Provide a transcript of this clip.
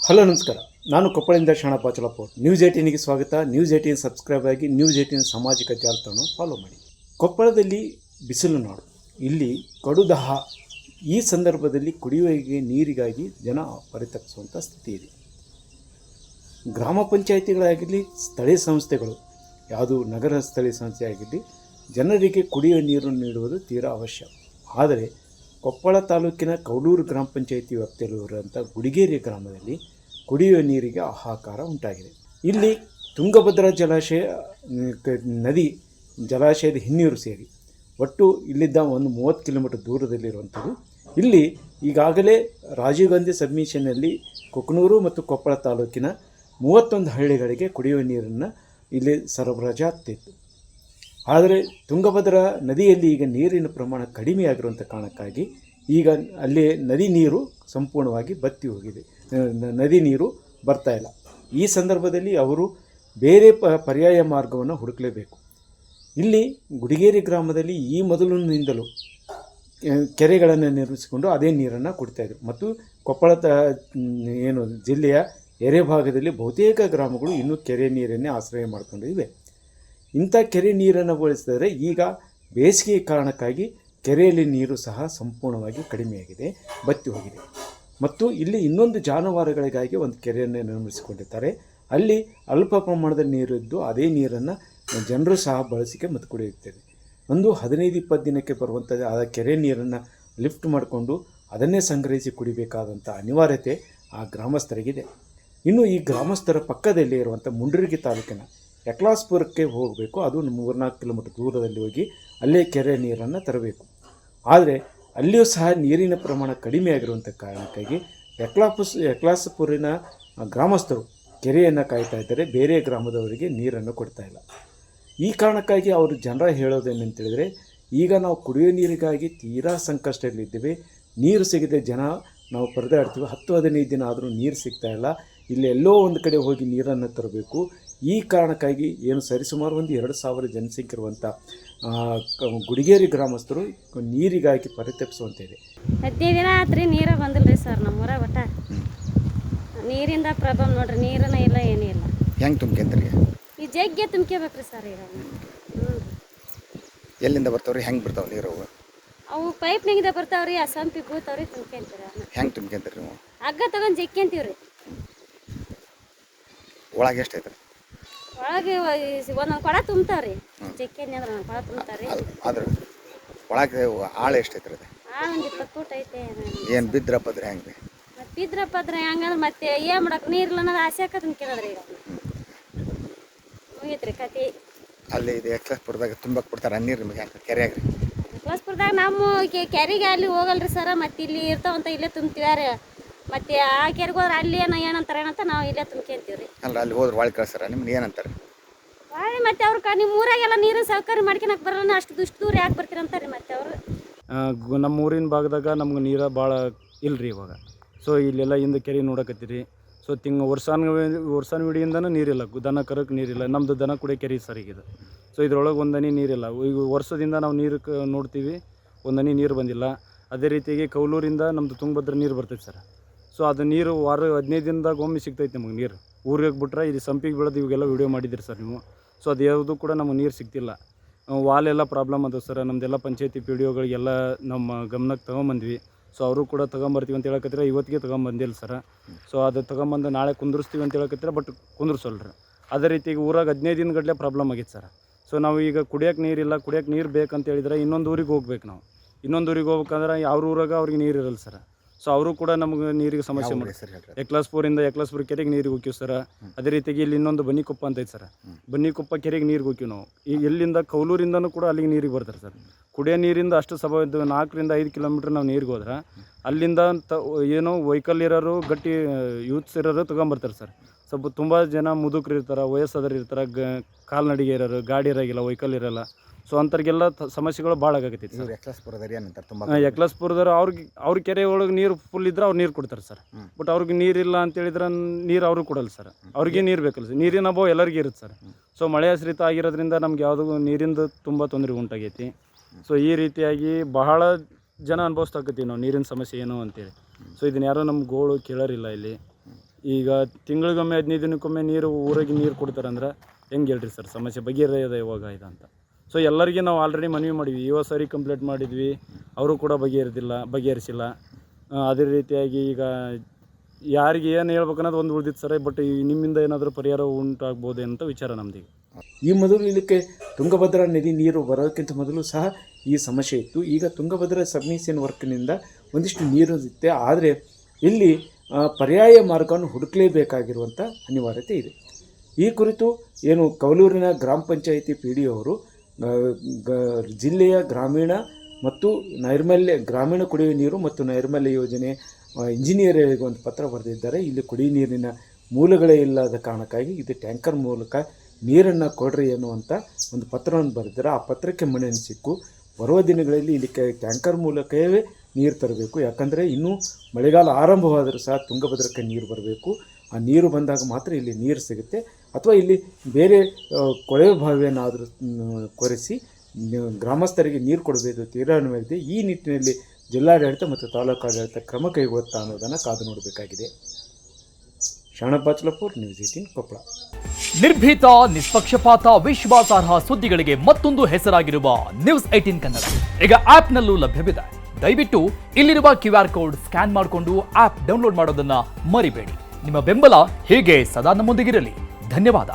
Hello ನಮಸ್ಕಾರ. ನಾನು ಕೊಪ್ಪಳದಿಂದ Sharanappa ಚಲಪ್ಪ. News 18ಗೆ ಸ್ವಾಗತ. ನ್ಯೂಸ್ 18 ಸಬ್ಸ್ಕ್ರೈಬ್ ಆಗಿ ನ್ಯೂಸ್ 18 ಸಾಮಾಜಿಕ ಜಾಲತಾಣ ಫಾಲೋ ಮಾಡಿ. ಕೊಪ್ಪಳದಲ್ಲಿ ಬಿಸಿಲು ನಾಡು, ಇಲ್ಲಿ ಕಡುದಾಹ. ಈ ಸಂದರ್ಭದಲ್ಲಿ ಕುಡಿಯುವ ನೀರಿಗಾಗಿ ಜನ ಪರಿತಪಿಸುವಂಥ ಸ್ಥಿತಿ ಇದೆ. ಗ್ರಾಮ ಪಂಚಾಯಿತಿಗಳಾಗಿರಲಿ, ಸ್ಥಳೀಯ ಸಂಸ್ಥೆಗಳು, ಯಾವುದು ನಗರ ಸ್ಥಳೀಯ ಸಂಸ್ಥೆ ಆಗಿರಲಿ, ಜನರಿಗೆ ಕುಡಿಯುವ ನೀರು ನೀಡುವುದು ತೀರಾ ಅವಶ್ಯ. ಆದರೆ ಕೊಪ್ಪಳ ತಾಲೂಕಿನ ಕೌಲೂರು ಗ್ರಾಮ ಪಂಚಾಯಿತಿ ವ್ಯಾಪ್ತಿಯಲ್ಲಿರುವಂಥ ಗುಡಿಗೇರಿ ಗ್ರಾಮದಲ್ಲಿ ಕುಡಿಯುವ ನೀರಿಗೆ ಹಾಹಾಕಾರ ಉಂಟಾಗಿದೆ. ಇಲ್ಲಿ ತುಂಗಭದ್ರಾ ಜಲಾಶಯ ನದಿ ಜಲಾಶಯದ ಹಿನ್ನೀರು ಸೇರಿ ಒಟ್ಟು ಇಲ್ಲಿದ್ದ ಒಂದು 30 ಕಿಲೋಮೀಟರ್ ದೂರದಲ್ಲಿರುವಂಥದ್ದು. ಇಲ್ಲಿ ಈಗಾಗಲೇ ರಾಜೀವ್ ಗಾಂಧಿ ಸಬ್ಮಿಷನ್ನಲ್ಲಿ ಕೊಕ್ಕನೂರು ಮತ್ತು ಕೊಪ್ಪಳ ತಾಲೂಕಿನ 31 ಹಳ್ಳಿಗಳಿಗೆ ಕುಡಿಯುವ ನೀರನ್ನು ಇಲ್ಲಿ ಸರಬರಾಜಾಗ್ತಿತ್ತು. ಆದರೆ ತುಂಗಭದ್ರಾ ನದಿಯಲ್ಲಿ ಈಗ ನೀರಿನ ಪ್ರಮಾಣ ಕಡಿಮೆಯಾಗಿರುವಂಥ ಕಾರಣಕ್ಕಾಗಿ ಈಗ ಅಲ್ಲಿ ನದಿ ನೀರು ಸಂಪೂರ್ಣವಾಗಿ ಬತ್ತಿ ಹೋಗಿದೆ. ನದಿ ನೀರು ಬರ್ತಾ ಇಲ್ಲ. ಈ ಸಂದರ್ಭದಲ್ಲಿ ಅವರು ಬೇರೆ ಪರ್ಯಾಯ ಮಾರ್ಗವನ್ನು ಹುಡುಕಲೇಬೇಕು. ಇಲ್ಲಿ ಗುಡಿಗೇರಿ ಗ್ರಾಮದಲ್ಲಿ ಈ ಮೊದಲಿನಿಂದಲೂ ಕೆರೆಗಳನ್ನು ನಿರ್ಮಿಸಿಕೊಂಡು ಅದೇ ನೀರನ್ನು ಕುಡಿತಾಯಿದ್ರು. ಮತ್ತು ಕೊಪ್ಪಳ ಜಿಲ್ಲೆಯ ಎರೆ ಭಾಗದಲ್ಲಿ ಬಹುತೇಕ ಗ್ರಾಮಗಳು ಇನ್ನೂ ಕೆರೆ ನೀರನ್ನೇ ಆಶ್ರಯ ಮಾಡಿಕೊಂಡಿವೆ. ಇಂಥ ಕೆರೆ ನೀರನ್ನು ಬಳಸಿದರೆ ಈಗ ಬೇಸಿಗೆ ಕಾರಣಕ್ಕಾಗಿ ಕೆರೆಯಲ್ಲಿ ನೀರು ಸಹ ಸಂಪೂರ್ಣವಾಗಿ ಕಡಿಮೆಯಾಗಿದೆ, ಬತ್ತಿ ಹೋಗಿದೆ. ಮತ್ತು ಇಲ್ಲಿ ಇನ್ನೊಂದು ಜಾನುವಾರುಗಳಿಗಾಗಿ ಒಂದು ಕೆರೆಯನ್ನು ನಿರ್ಮಿಸಿಕೊಂಡಿದ್ದಾರೆ. ಅಲ್ಲಿ ಅಲ್ಪ ಪ್ರಮಾಣದ ನೀರಿದ್ದು ಅದೇ ನೀರನ್ನು ಜನರು ಸಹ ಬಳಸಿಕೆ ಮತ್ತು ಕುಡಿಯುತ್ತಾರೆ. ಒಂದು 15-20 ದಿನಕ್ಕೆ ಬರುವಂಥ ಆ ಕೆರೆ ನೀರನ್ನು ಲಿಫ್ಟ್ ಮಾಡಿಕೊಂಡು ಅದನ್ನೇ ಸಂಗ್ರಹಿಸಿ ಕುಡಿಬೇಕಾದಂಥ ಅನಿವಾರ್ಯತೆ ಆ ಗ್ರಾಮಸ್ಥರಿಗಿದೆ. ಇನ್ನು ಈ ಗ್ರಾಮಸ್ಥರ ಪಕ್ಕದಲ್ಲಿ ಇರುವಂಥ ಮುಂಡ್ರಿಗಿ ತಾಲೂಕಿನ ಯಕ್ಲಾಸ್ಪುರಕ್ಕೆ ಹೋಗಬೇಕು. ಅದು 3-4 ಕಿಲೋಮೀಟರ್ ದೂರದಲ್ಲಿ ಹೋಗಿ ಅಲ್ಲೇ ಕೆರೆ ನೀರನ್ನು ತರಬೇಕು. ಆದರೆ ಅಲ್ಲಿಯೂ ಸಹ ನೀರಿನ ಪ್ರಮಾಣ ಕಡಿಮೆಯಾಗಿರುವಂಥ ಕಾರಣಕ್ಕಾಗಿ ಯಕ್ಲಾಸ್ಪುರಿನ ಗ್ರಾಮಸ್ಥರು ಕೆರೆಯನ್ನು ಕಾಯ್ತಾ ಇದ್ದರೆ ಬೇರೆ ಗ್ರಾಮದವರಿಗೆ ನೀರನ್ನು ಕೊಡ್ತಾ ಇಲ್ಲ. ಈ ಕಾರಣಕ್ಕಾಗಿ ಅವರು ಜನರ ಹೇಳೋದೇನಂತೇಳಿದರೆ, ಈಗ ನಾವು ಕುಡಿಯೋ ನೀರಿಗಾಗಿ ತೀರಾ ಸಂಕಷ್ಟದಲ್ಲಿದ್ದೇವೆ. ನೀರು ಸಿಗದೆ ಜನ ನಾವು ಪರದಾಡ್ತೀವಿ. 10-15 ದಿನ ಆದರೂ ನೀರು ಸಿಗ್ತಾಯಿಲ್ಲ. ಇಲ್ಲಿ ಎಲ್ಲೋ ಒಂದು ಕಡೆ ಹೋಗಿ ನೀರನ್ನು ತರಬೇಕು. ಈ ಕಾರಣಕ್ಕಾಗಿ ಸರಿಸುಮಾರು ಒಂದು 2,000 ಜನಸಂಖ್ಯೆ ಇರುವಂಥ ಗುಡಿಗೇರಿ ಗ್ರಾಮಸ್ಥರು ನೀರಿಗಾಗಿ ಪರಿತಪಿಸುವಂತಿದೆ. 15 ದಿನ ಆತ್ರಿ, ನೀರೇ ಬಂದಿಲ್ಲ ರೀ ಸರ್. ನಮ್ಮೂರಾಗ ಒಟ್ಟ ನೀರಿಂದ ಪ್ರಾಬ್ಲಮ್ ನೋಡ್ರಿ. ನೀರನ್ನ ಇಲ್ಲ, ಏನೂ ಇಲ್ಲ. ಹೆಂಗೆ ತುಂಬ್ಕೊಂತೀರಿ? ಈ ಜಗ್ಗೆ ತುಂಬ್ಕೋಬೇಕ್ರಿ ಸರ್. ಈಗ ಎಲ್ಲಿಂದ ಬರ್ತಾವ್ರಿ? ಹೆಂಗೆ ಬರ್ತಾವೆ ನೀರು? ಅವು ಪೈಪ್ನಿಂದ ಬರ್ತಾವ್ರಿ, ಆ ಸಂಪಿ ಬೂತಾವ್ರಿ, ತುಂಬ್ಕೊಂತೀರ. ಹೆಂಗೆ ತುಂಬ್ಕೊಂತೀರಿ ನೀವು? ಹಗ್ಗ ತಗೊಂಡು ಜಕ್ಕೊಂತೀವ್ರಿ. ಒಳಗೆ ಎಷ್ಟು ಐತ್ರಿ? ಒಳಗೆ ಒಂದೊಂದು ಕೊಡ ತುಂಬ್ತಾವ್ರಿ. ಜಕ್ಕಂದಿ ಅಂದ್ರೆ ಒಂದು ಕೊಡ ತುಂಬ್ತಾವ್ರಿ. ಆದ್ರೆ ಒಳಗೆ ಆಳ ಎಷ್ಟು ಐತ್ರಿ? ಅದು ಒಂದು 20 ಫೂಟ್ ಐತೆ. ಏನು ಬಿದ್ರಪ್ಪದ್ರಿ ಹೆಂಗೆ? ಮತ್ತೆ ಬಿದ್ರಪ್ಪದ್ರೆ ಹೆಂಗಂದ್ರೆ ಮತ್ತೆ ಏನು ಮಾಡಕ್ಕೆ ನೀರಿಲ್ಲ ಅನ್ನೋದು ಆಸೆ ಹಾಕ ತುಂಬ್ಕೊಳ್ಳೋದ್ರಿ. ಈಗ ಮುಗೀತ್ರಿ ಕತೆ. ಅಲ್ಲಿ ಇದು ಯಕ್ಲಾಸ್ಪುರದಾಗ ತುಂಬಕ್ಕೆ ಬಿಡ್ತಾರೆ ನೀರು ನಿಮಗೆ? ಹೆಂಗೆ ಕೆರೆಯಾಗ್ರಿ? ಯಕ್ಲಾಸ್ಪುರದಾಗ ನಮ್ಮ ಕೆರೆಗೆ ಅಲ್ಲಿ ಹೋಗಲ್ರಿ ಸರ. ಮತ್ತೆ ಇಲ್ಲಿ ಇರ್ತಾವಂತ ಇಲ್ಲೇ ತುಂಬ್ತೀವ್ಯಾರ. ಮತ್ತೆ ಆ ಕೆರೆಗೆ ಹೋದ್ರೆ ಅಲ್ಲಿ ಏನಂತಾರೆ ಏನಂತ ನಾವು ಇಲ್ಲೇ ತುಂಬ್ಕೊಂತೀವಿ ರೀ. ಅಲ್ಲ, ಅಲ್ಲಿ ಹೋದ್ರೆ ಒಳಗೆ ಕಳ್ಸಾರ ನಿಮ್ಗೆ ಏನಂತಾರೆ? ಒಳ್ಳೆ ಮತ್ತೆ ಅವ್ರು ನಿಮ್ಮ ಊರಾಗೆಲ್ಲ ನೀರಿನ ಸೌಕರ್ಯ ಮಾಡ್ಕೊಳಕ್ಕೆ ಬರೋಣ, ಅಷ್ಟು ದುಷ್ಟು ದೂರ ಯಾಕೆ ಬರ್ತೀರಂತಾರೆ ಮತ್ತೆ ಅವರು. ನಮ್ಮ ಊರಿನ ಭಾಗದಾಗ ನಮ್ಗೆ ನೀರು ಭಾಳ ಇಲ್ಲರಿ ಇವಾಗ. ಸೊ ಇಲ್ಲೆಲ್ಲ ಹಿಂದೆ ಕೆರೆ ನೋಡಕತ್ತೀರಿ. ಸೊ ವರ್ಷಾನುಗಡಿಯಿಂದನೂ ನೀರಿಲ್ಲ. ದನ ಕರಕ್ಕೆ ನೀರಿಲ್ಲ. ನಮ್ಮದು ದನ ಕುಡಿಯೋ ಕೆರೆ ಸರ್ ಈಗಿದೆ. ಸೊ ಇದ್ರೊಳಗೆ ಒಂದು ಹನಿ ನೀರಿಲ್ಲ. ಈಗ ವರ್ಷದಿಂದ ನಾವು ನೀರು ನೋಡ್ತೀವಿ, ಒಂದು ಹನಿ ನೀರು ಬಂದಿಲ್ಲ. ಅದೇ ರೀತಿಯಾಗಿ ಕೌಲೂರಿಂದ ನಮ್ಮದು ತುಂಗಭದ್ರಾ ನೀರು ಬರ್ತೈತೆ ಸರ್. ಸೊ ಅದು ನೀರು 15 ದಿನದಾಗ ಒಮ್ಮೆ ಸಿಗ್ತೈತೆ ನಮಗೆ ನೀರು. ಊರಿಗೆ ಬಿಟ್ರೆ ಇಲ್ಲಿ ಸಂಪಿಗೆ ಬೀಳೋದು ಇವಾಗೆಲ್ಲ ವೀಡಿಯೋ ಮಾಡಿದ್ದೀರಿ ಸರ್ ನೀವು. ಸೊ ಅದು ಯಾವುದು ಕೂಡ ನಮಗೆ ನೀರು ಸಿಗ್ತಿಲ್ಲ. ವಾಲೆಲ್ಲ ಪ್ರಾಬ್ಲಮ್ ಅದ ಸರ್. ನಮ್ಮದೆಲ್ಲ ಪಂಚಾಯತಿ ಪಿ ಡಿ ಒಗಳಿಗೆಲ್ಲ ನಮ್ಮ ಗಮನಕ್ಕೆ ತೊಗೊಂಬಂದ್ವಿ. ಸೊ ಅವರು ಕೂಡ ತೊಗೊಂಬರ್ತೀವಿ ಅಂತ ಹೇಳಕತ್ತೀರ. ಇವತ್ತಿಗೆ ತೊಗೊಂಬಂದಿಲ್ಲ ಸರ. ಸೊ ಅದು ತೊಗೊಂಬಂದು ನಾಳೆ ಕುಂದಿರ್ಸ್ತೀವಿ ಅಂತ ಹೇಳಕತ್ತೀರ, ಬಟ್ ಕುಂದಿರ್ಸೋಲ್ರಿ. ಅದೇ ರೀತಿಗೆ ಊರಾಗ 15 ದಿನಗಟ್ಟಲೆ ಪ್ರಾಬ್ಲಮ್ ಆಗಿತ್ತು ಸರ್. ಸೊ ನಾವು ಈಗ ಕುಡಿಯೋಕೆ ನೀರಿಲ್ಲ, ಕುಡಿಯೋಕೆ ನೀರು ಬೇಕಂತ ಹೇಳಿದ್ರೆ ಇನ್ನೊಂದು ಊರಿಗೆ ಹೋಗ್ಬೇಕು ನಾವು. ಇನ್ನೊಂದು ಊರಿಗೆ ಹೋಗ್ಬೇಕಂದ್ರೆ ಅವ್ರ ಊರಾಗ ಅವ್ರಿಗೆ ನೀರು ಇರಲ್ಲ ಸರ್. ಸೊ ಅವರು ಕೂಡ ನಮಗೆ ನೀರಿಗೆ ಸಮಸ್ಯೆ ಮಾಡಿ ಯಕ್ಲಾಸ್ಪುರ ಕೆರೆಗೆ ನೀರಿಗೆ ಹೋಗ್ತೀವಿ ಸರ್. ಅದೇ ರೀತಿಯಾಗಿ ಇಲ್ಲಿ ಇನ್ನೊಂದು ಬನ್ನಿಕೊಪ್ಪ ಅಂತ ಐತೆ ಸರ್. ಬನ್ನಿಕೊಪ್ಪ ಕೆರೆಗೆ ನೀರಿಗೆ ಹೋಗ್ತೀವಿ ನಾವು. ಈಗ ಎಲ್ಲಿಂದ ಕೌಲೂರಿಂದನೂ ಕೂಡ ಅಲ್ಲಿಗೆ ನೀರಿಗೆ ಬರ್ತಾರೆ ಸರ್. ಕುಡಿಯೋ ನೀರಿಂದ ಅಷ್ಟು 4-5 ಕಿಲೋಮೀಟ್ರ್ ನಾವು ನೀರಿಗೆ ಹೋದ್ರೆ ಅಲ್ಲಿಂದ ಏನೋ ವೆಹಿಕಲ್ ಇರೋರು, ಗಟ್ಟಿ ಯೂತ್ಸ್ ಇರೋರು ತೊಗೊಂಬರ್ತಾರೆ ಸರ್. ಸ್ವಲ್ಪ ತುಂಬ ಜನ ಮುದುಕರು ಇರ್ತಾರೆ, ವಯಸ್ಸಾದ್ರು ಇರ್ತಾರೆ, ಕಾಲ್ನಡಿಗೆ ಇರೋರು, ಗಾಡಿ ಇರೋಂಗಿಲ್ಲ, ವೆಹಿಕಲ್ ಇರೋಲ್ಲ. ಸೊ ಅಂಥವ್ರಿಗೆಲ್ಲ ಸಮಸ್ಯೆಗಳು ಭಾಳ ಆಗತ್ತೈತಿ ಸರ್. ಯಕ್ಲಾಸ್ಪುರದವ್ರು ಏನಂತಾರೆ? ತುಂಬ ಯಕ್ಲಾಸ್ಪುರದವ್ರು ಅವ್ರ ಕೆರೆ ಒಳಗೆ ನೀರು ಫುಲ್ ಇದ್ರೆ ಅವ್ರು ನೀರು ಕೊಡ್ತಾರೆ ಸರ್. ಬಟ್ ಅವ್ರಿಗೆ ನೀರಿಲ್ಲ ಅಂತೇಳಿದ್ರೆ ನೀರು ಅವರು ಕೊಡಲ್ಲ ಸರ್. ಅವ್ರಿಗೆ ನೀರು ಬೇಕಲ್ಲ ಸರ್. ನೀರಿನ ಅಭಾವ ಎಲ್ಲರಿಗೂ ಇರುತ್ತೆ ಸರ್. ಸೊ ಮಳೆ ಆಶ್ರಿತ ಆಗಿರೋದ್ರಿಂದ ನಮ್ಗೆ ಯಾವುದೂ ನೀರಿಂದ ತುಂಬ ತೊಂದರೆ ಉಂಟಾಗೈತಿ. ಸೊ ಈ ರೀತಿಯಾಗಿ ಬಹಳ ಜನ ಅನುಭವಿಸ್ತಾಕತ್ತೀವಿ ನಾವು ನೀರಿನ ಸಮಸ್ಯೆ ಏನು ಅಂತೇಳಿ. ಸೊ ಇದನ್ನ ಯಾರೋ ನಮ್ಮ ಗೋಳು ಕೇಳೋರಿಲ್ಲ ಇಲ್ಲಿ. ಈಗ ತಿಂಗಳಿಗೊಮ್ಮೆ 15 ದಿನಕ್ಕೊಮ್ಮೆ ನೀರು ಊರಿಗೆ ನೀರು ಕೊಡ್ತಾರಂದ್ರೆ ಹೆಂಗೆ ಹೇಳ್ರಿ ಸರ್, ಸಮಸ್ಯೆ ಬಗೆಹರಿಯೋದು ಯಾವಾಗ ಇದಂತ. ಸೊ ಎಲ್ಲರಿಗೆ ನಾವು ಆಲ್ರೆಡಿ ಮನವಿ ಮಾಡಿದ್ವಿ, ಇವತ್ತು ಸರಿ ಕಂಪ್ಲೇಂಟ್ ಮಾಡಿದ್ವಿ, ಅವರು ಕೂಡ ಬಗೆಹರಿಸಿಲ್ಲ. ಅದೇ ರೀತಿಯಾಗಿ ಈಗ ಯಾರಿಗೆ ಏನು ಹೇಳ್ಬೇಕು ಅನ್ನೋದು ಒಂದು ಉಳಿದಿತ್ತು ಸರ್. ಬಟ್ ನಿಮ್ಮಿಂದ ಏನಾದರೂ ಪರಿಹಾರ ಉಂಟಾಗ್ಬೋದು ಅಂತ ವಿಚಾರ ನಮ್ದೀಗ. ಈ ಮೊದಲು ಇಲ್ಲಿಗೆ ತುಂಗಭದ್ರಾ ನದಿ ನೀರು ಬರೋದಕ್ಕಿಂತ ಮೊದಲು ಸಹ ಈ ಸಮಸ್ಯೆ ಇತ್ತು. ಈಗ ತುಂಗಭದ್ರಾ ಸಬ್ಮಿಷನ್ ವರ್ಕ್ನಿಂದ ಒಂದಿಷ್ಟು ನೀರು ಇರುತ್ತೆ, ಆದರೆ ಇಲ್ಲಿ ಪರ್ಯಾಯ ಮಾರ್ಗವನ್ನು ಹುಡುಕಲೇಬೇಕಾಗಿರುವಂಥ ಅನಿವಾರ್ಯತೆ ಇದೆ. ಈ ಕುರಿತು ಏನು ಕವಲೂರಿನ ಗ್ರಾಮ ಪಂಚಾಯಿತಿ PD ಅವರು ಜಿಲ್ಲೆಯ ಗ್ರಾಮೀಣ ಮತ್ತು ಗ್ರಾಮೀಣ ಕುಡಿಯುವ ನೀರು ಮತ್ತು ನೈರ್ಮಲ್ಯ ಯೋಜನೆ ಇಂಜಿನಿಯರಿಗೆ ಒಂದು ಪತ್ರ ಬರೆದಿದ್ದಾರೆ. ಇಲ್ಲಿ ಕುಡಿಯುವ ನೀರಿನ ಮೂಲಗಳೇ ಇಲ್ಲದ ಕಾರಣಕ್ಕಾಗಿ ಇದು ಟ್ಯಾಂಕರ್ ಮೂಲಕ ನೀರನ್ನು ಕೊಡ್ರಿ ಎನ್ನುವಂಥ ಒಂದು ಪತ್ರವನ್ನು ಬರೆದಿದ್ದಾರೆ. ಆ ಪತ್ರಕ್ಕೆ ಮನ್ನಣೆ ಸಿಕ್ಕು ಬರುವ ದಿನಗಳಲ್ಲಿ ಇಲ್ಲಿ ಟ್ಯಾಂಕರ್ ಮೂಲಕವೇ ನೀರು ತರಬೇಕು. ಯಾಕಂದರೆ ಇನ್ನೂ ಮಳೆಗಾಲ ಆರಂಭವಾದರೂ ಸಹ ತುಂಗಭದ್ರಕ್ಕೆ ನೀರು ಬರಬೇಕು. ಆ ನೀರು ಬಂದಾಗ ಮಾತ್ರ ಇಲ್ಲಿ ನೀರು ಸಿಗುತ್ತೆ. ಅಥವಾ ಇಲ್ಲಿ ಬೇರೆ ಕೊಳವೆ ಬಾವಿಯನ್ನಾದರೂ ಕೊರೆಸಿ ಗ್ರಾಮಸ್ಥರಿಗೆ ನೀರು ಕೊಡಬೇಕು ತೀರ್ಮಾನವಾಗಿದೆ. ಈ ನಿಟ್ಟಿನಲ್ಲಿ ಜಿಲ್ಲಾಡಳಿತ ಮತ್ತು ತಾಲೂಕು ಆಡಳಿತ ಕ್ರಮ ಕೈಗೊಳ್ಳುತ್ತಾ ಅನ್ನೋದನ್ನು ಕಾದು ನೋಡಬೇಕಾಗಿದೆ. ಶರಣಪ್ಪ ಬಾಚಲಪುರ್, ನ್ಯೂಸ್ 18 ಕೊಪ್ಪಳ. ನಿರ್ಭೀತ, ನಿಷ್ಪಕ್ಷಪಾತ, ವಿಶ್ವಾಸಾರ್ಹ ಸುದ್ದಿಗಳಿಗೆ ಮತ್ತೊಂದು ಹೆಸರಾಗಿರುವ ನ್ಯೂಸ್ 18 ಕನ್ನಡ ಈಗ ಆಪ್ನಲ್ಲೂ ಲಭ್ಯವಿದೆ. ದಯವಿಟ್ಟು ಇಲ್ಲಿರುವ QR ಕೋಡ್ ಸ್ಕ್ಯಾನ್ ಮಾಡಿಕೊಂಡು ಆಪ್ ಡೌನ್ಲೋಡ್ ಮಾಡೋದನ್ನ ಮರಿಬೇಡಿ. ನಿಮ್ಮ ಬೆಂಬಲ ಹೀಗೆ ಸದಾ ನಮ್ಮೊಂದಿಗಿರಲಿ. ಧನ್ಯವಾದ.